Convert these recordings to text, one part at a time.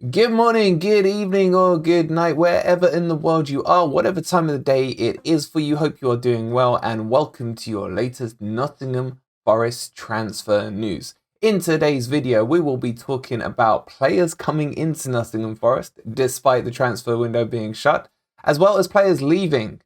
Good morning, good evening, or good night, wherever in the world you are, whatever time of the day it is for you. Hope you are doing well, and welcome to your latest Nottingham Forest transfer news. In today's video, we will be talking about players coming into Nottingham Forest despite the transfer window being shut, as well as players leaving,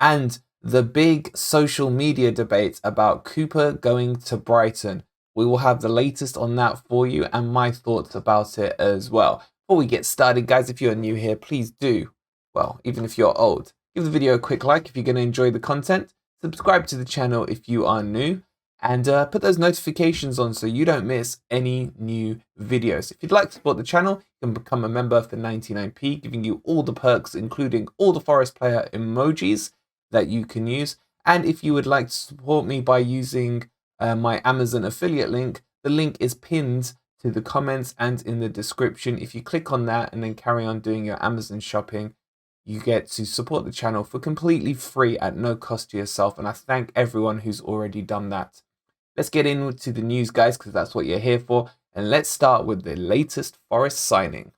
and the big social media debate about Cooper going to Brighton. We will have the latest on that for you and my thoughts about it as well. Before we get started, guys, if you're new here, please do, well, even if you're old, give the video a quick like if you're going to enjoy the content, subscribe to the channel if you are new, and put those notifications on so you don't miss any new videos. If you'd like to support the channel, you can become a member for 99p, giving you all the perks, including all the Forest player emojis that you can use. And if you would like to support me by using my Amazon affiliate link, the link is pinned to the comments and in the description. If you click on that and then carry on doing your Amazon shopping, you get to support the channel for completely free at no cost to yourself. And I thank everyone who's already done that. Let's get into the news, guys, because that's what you're here for. And let's start with the latest Forest signing.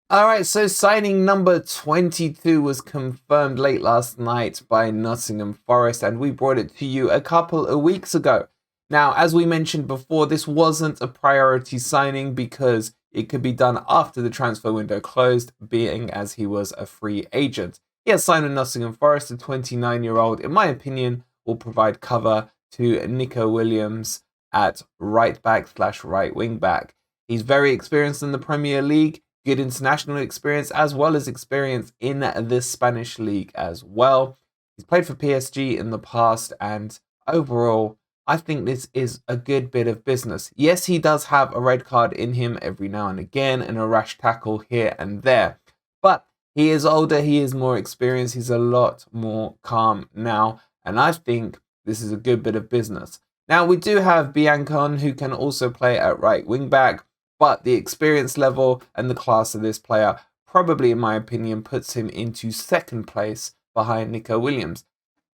All right, so signing number 22 was confirmed late last night by Nottingham Forest, and we brought it to you a couple of weeks ago. Now, as we mentioned before, this wasn't a priority signing because it could be done after the transfer window closed, being as he was a free agent. He has signed with Nottingham Forest. The 29-year-old, in my opinion, will provide cover to Nico Williams at right back / right wing back. He's very experienced in the Premier League, good international experience, as well as experience in the Spanish league as well. He's played for PSG in the past, and overall, I think this is a good bit of business. Yes, he does have a red card in him every now and again and a rash tackle here and there. But he is older, he is more experienced, he's a lot more calm now. And I think this is a good bit of business. Now, we do have Biancon, who can also play at right wing back. But the experience level and the class of this player probably, in my opinion, puts him into second place behind Nico Williams.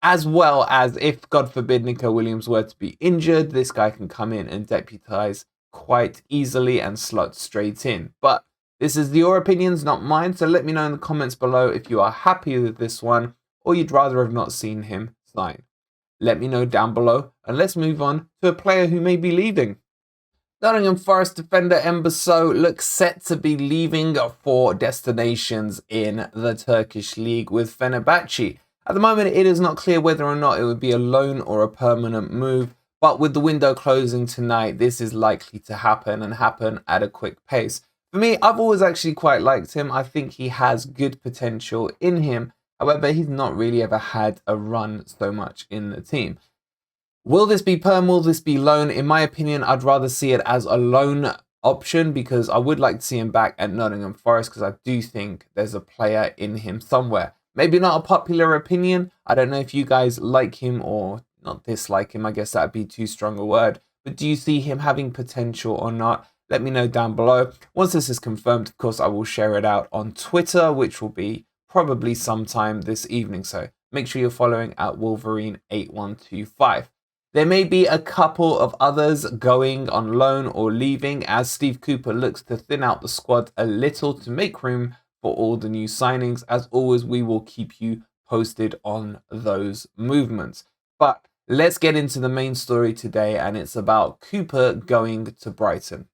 As well as if, God forbid, Nico Williams were to be injured, this guy can come in and deputize quite easily and slot straight in. But this is your opinions, not mine. So let me know in the comments below if you are happy with this one or you'd rather have not seen him sign. Let me know down below, and let's move on to a player who may be leaving. Nottingham Forest defender Mbe Soh looks set to be leaving for destinations in the Turkish League with Fenerbahce. At the moment, it is not clear whether or not it would be a loan or a permanent move, but with the window closing tonight, this is likely to happen and happen at a quick pace. For me, I've always actually quite liked him. I think he has good potential in him. However, he's not really ever had a run so much in the team. Will this be perm? Will this be loan? In my opinion, I'd rather see it as a loan option because I would like to see him back at Nottingham Forest because I do think there's a player in him somewhere. Maybe not a popular opinion. I don't know if you guys like him or not dislike him. I guess that'd be too strong a word. But do you see him having potential or not? Let me know down below. Once this is confirmed, of course, I will share it out on Twitter, which will be probably sometime this evening. So make sure you're following at Wolverine8125. There may be a couple of others going on loan or leaving as Steve Cooper looks to thin out the squad a little to make room for all the new signings. As always, we will keep you posted on those movements. But let's get into the main story today, and it's about Cooper going to Brighton.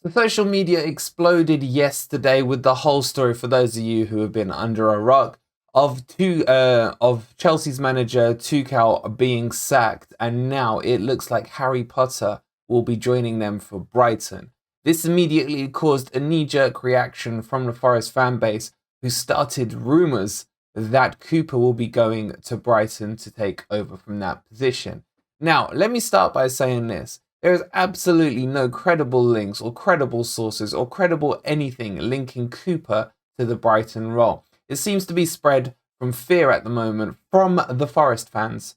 The social media exploded yesterday with the whole story, for those of you who have been under a rock, of Chelsea's manager Tuchel being sacked, and now it looks like Harry Potter will be joining them for Brighton. This immediately caused a knee-jerk reaction from the Forest fan base, who started rumours that Cooper will be going to Brighton to take over from that position. Now, let me start by saying this. There is absolutely no credible links or credible sources or credible anything linking Cooper to the Brighton role. It seems to be spread from fear at the moment from the Forest fans,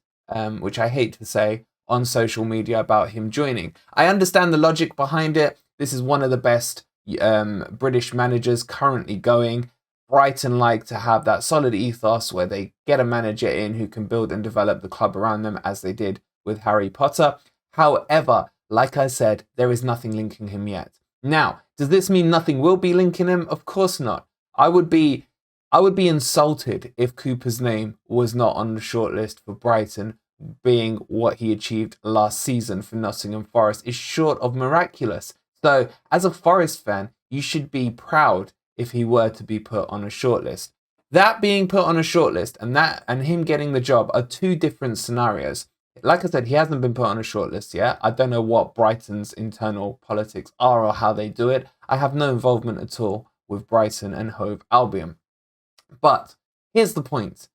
which I hate to say, on social media about him joining. I understand the logic behind it. This is one of the best British managers currently going. Brighton like to have that solid ethos where they get a manager in who can build and develop the club around them, as they did with Harry Potter. However, like I said, there is nothing linking him yet. Now, does this mean nothing will be linking him? Of course not. I would be insulted if Cooper's name was not on the shortlist for Brighton, being what he achieved last season for Nottingham Forest is short of miraculous. So, as a Forest fan, you should be proud if he were to be put on a shortlist. That being put on a shortlist and him getting the job are two different scenarios. Like I said, he hasn't been put on a shortlist yet. I don't know what Brighton's internal politics are or how they do it. I have no involvement at all with Brighton and Hove Albion. But here's the point.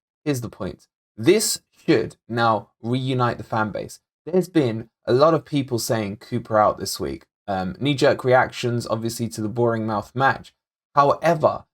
This should now reunite the fan base. There's been a lot of people saying Cooper out this week. Knee-jerk reactions, obviously, to the boring mouth match. However,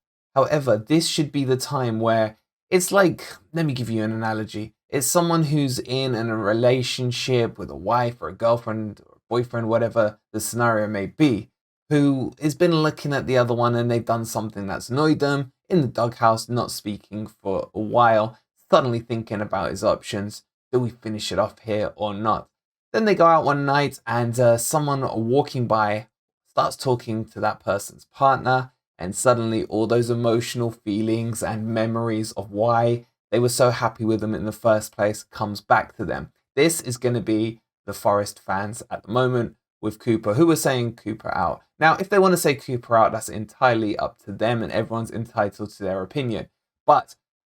this should be the time where it's like, let me give you an analogy. It's someone who's in a relationship with a wife or a girlfriend or boyfriend, whatever the scenario may be, who has been looking at the other one and they've done something that's annoyed them in the doghouse, not speaking for a while, suddenly thinking about his options. Do we finish it off here or not? Then they go out one night and someone walking by starts talking to that person's partner, and suddenly all those emotional feelings and memories of why they were so happy with them in the first place comes back to them. This is going to be the Forest fans at the moment with Cooper, who are saying Cooper out. Now, if they want to say Cooper out, that's entirely up to them and everyone's entitled to their opinion. But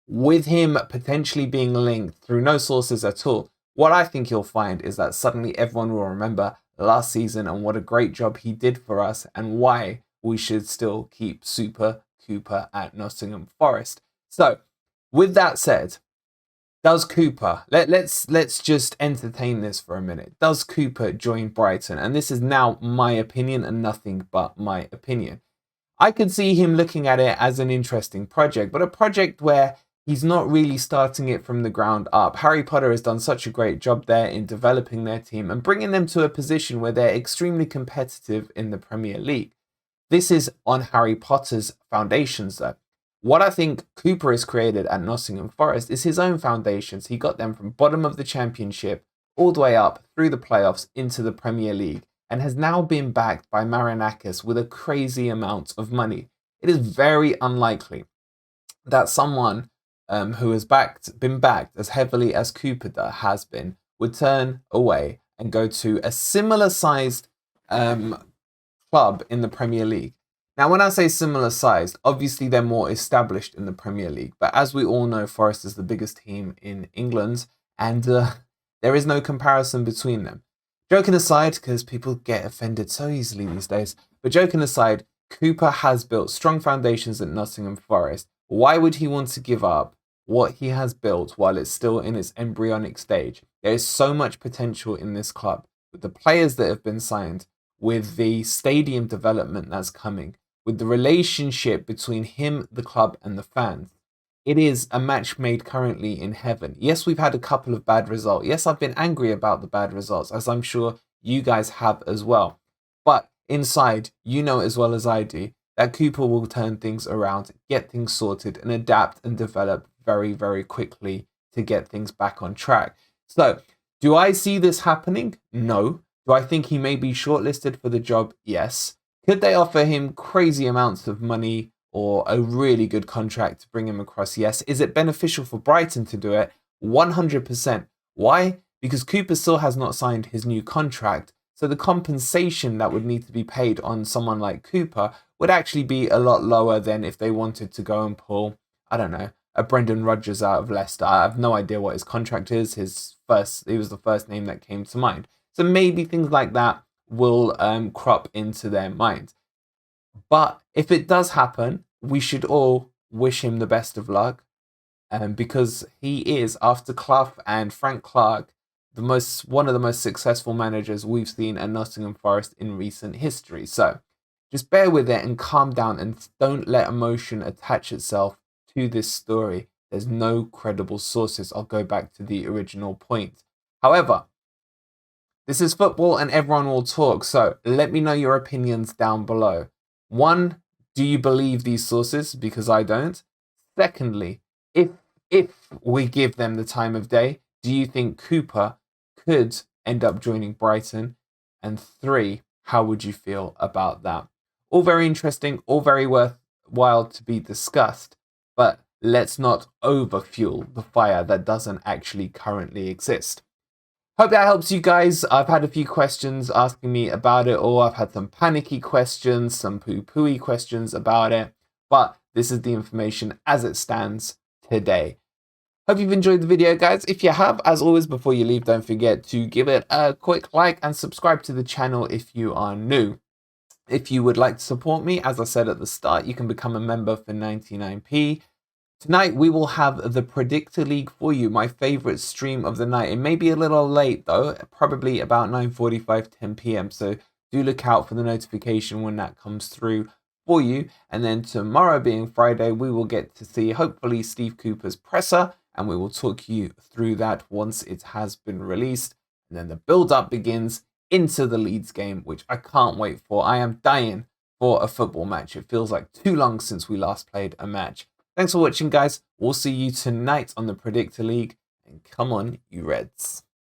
with him potentially being linked through no sources at all, what I think you'll find is that suddenly everyone will remember last season and what a great job he did for us and why we should still keep Super Cooper at Nottingham Forest. So, with that said, does Cooper, let's just entertain this for a minute. Does Cooper join Brighton? And this is now my opinion and nothing but my opinion. I could see him looking at it as an interesting project, but a project where he's not really starting it from the ground up. Harry Potter has done such a great job there in developing their team and bringing them to a position where they're extremely competitive in the Premier League. This is on Harry Potter's foundations, though. What I think Cooper has created at Nottingham Forest is his own foundations. He got them from bottom of the Championship all the way up through the playoffs into the Premier League and has now been backed by Marinakis with a crazy amount of money. It is very unlikely that someone who has been backed as heavily as Cooper has been would turn away and go to a similar sized club in the Premier League. Now, when I say similar sized, obviously they're more established in the Premier League. But as we all know, Forest is the biggest team in England, and there is no comparison between them. Joking aside, because people get offended so easily these days, but joking aside, Cooper has built strong foundations at Nottingham Forest. Why would he want to give up what he has built while it's still in its embryonic stage? There is so much potential in this club, with the players that have been signed, with the stadium development that's coming, with the relationship between him, the club, and the fans. It is a match made currently in heaven. Yes, we've had a couple of bad results. Yes, I've been angry about the bad results, as I'm sure you guys have as well. But inside, you know as well as I do, that Cooper will turn things around, get things sorted, and adapt and develop very, very quickly to get things back on track. So, do I see this happening? No. Do I think he may be shortlisted for the job? Yes. Could they offer him crazy amounts of money or a really good contract to bring him across? Yes. Is it beneficial for Brighton to do it? 100%. Why? Because Cooper still has not signed his new contract. So the compensation that would need to be paid on someone like Cooper would actually be a lot lower than if they wanted to go and pull, I don't know, a Brendan Rodgers out of Leicester. I have no idea what his contract is. He was the first name that came to mind. So maybe things like that will crop into their minds. But if it does happen, we should all wish him the best of luck, because he is, after Clough and Frank Clark, one of the most successful managers we've seen at Nottingham Forest in recent history. So just bear with it and calm down and don't let emotion attach itself to this story. There's no credible sources. I'll go back to the original point. However, this is football and everyone will talk, so let me know your opinions down below. 1, do you believe these sources? Because I don't. Secondly, if we give them the time of day, do you think Cooper could end up joining Brighton? And 3, How would you feel about that? All very interesting, all very worthwhile to be discussed, but let's not overfuel the fire that doesn't actually currently exist. Hope that helps you guys. I've had a few questions asking me about it, or I've had some panicky questions, some poo-pooey questions about it, but this is the information as it stands today. Hope you've enjoyed the video, guys. If you have, as always, before you leave, don't forget to give it a quick like and subscribe to the channel if you are new. If you would like to support me, as I said at the start, you can become a member for 99p. Tonight, we will have the Predictor League for you, my favorite stream of the night. It may be a little late, though, probably about 9:45, 10 p.m. So do look out for the notification when that comes through for you. And then tomorrow, being Friday, we will get to see, hopefully, Steve Cooper's presser, and we will talk you through that once it has been released. And then the build-up begins into the Leeds game, which I can't wait for. I am dying for a football match. It feels like too long since we last played a match. Thanks for watching, guys. We'll see you tonight on the Predictor League. And come on, you Reds.